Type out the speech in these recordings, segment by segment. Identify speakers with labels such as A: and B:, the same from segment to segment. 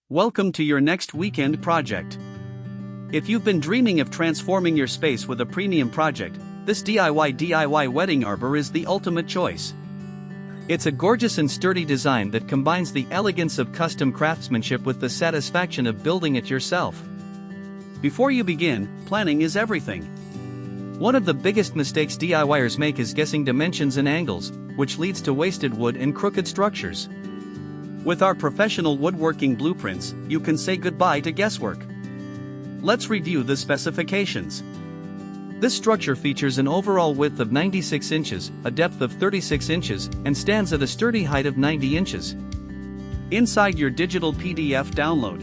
A: Welcome to your next weekend project. If you've been dreaming of transforming your space with a premium project, this DIY Wedding Arbor is the ultimate choice. It's a gorgeous and sturdy design that combines the elegance of custom craftsmanship with the satisfaction of building it yourself. Before you begin, planning is everything. One of the biggest mistakes DIYers make is guessing dimensions and angles, which leads to wasted wood and crooked structures. With our professional woodworking blueprints, you can say goodbye to guesswork. Let's review the specifications. This structure features an overall width of 96 inches, a depth of 36 inches, and stands at a sturdy height of 90 inches. Inside your digital PDF download.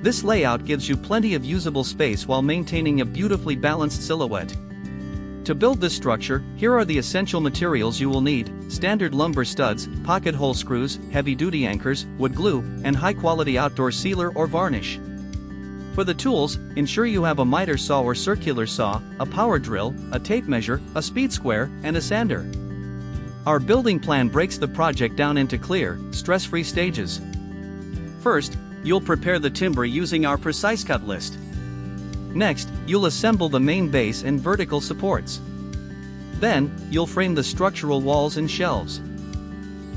A: This layout gives you plenty of usable space while maintaining a beautifully balanced silhouette. To build this structure, here are the essential materials you will need: standard lumber studs, pocket hole screws, heavy-duty anchors, wood glue, and high-quality outdoor sealer or varnish. For the tools, ensure you have a miter saw or circular saw, a power drill, a tape measure, a speed square, and a sander. Our building plan breaks the project down into clear, stress-free stages. First, you'll prepare the timber using our precise cut list. Next, you'll assemble the main base and vertical supports. Then, you'll frame the structural walls and shelves.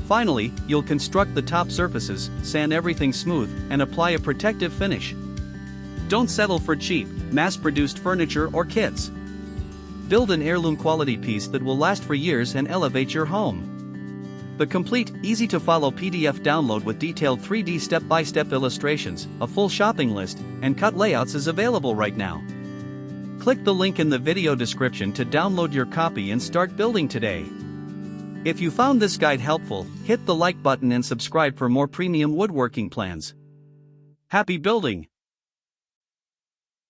A: Finally, you'll construct the top surfaces, sand everything smooth, and apply a protective finish. Don't settle for cheap, mass-produced furniture or kits. Build an heirloom quality piece that will last for years and elevate your home. The complete, easy-to-follow PDF download with detailed 3D step-by-step illustrations, a full shopping list, and cut layouts is available right now. Click the link in the video description to download your copy and start building today. If you found this guide helpful, hit the like button and subscribe for more premium woodworking plans. Happy building!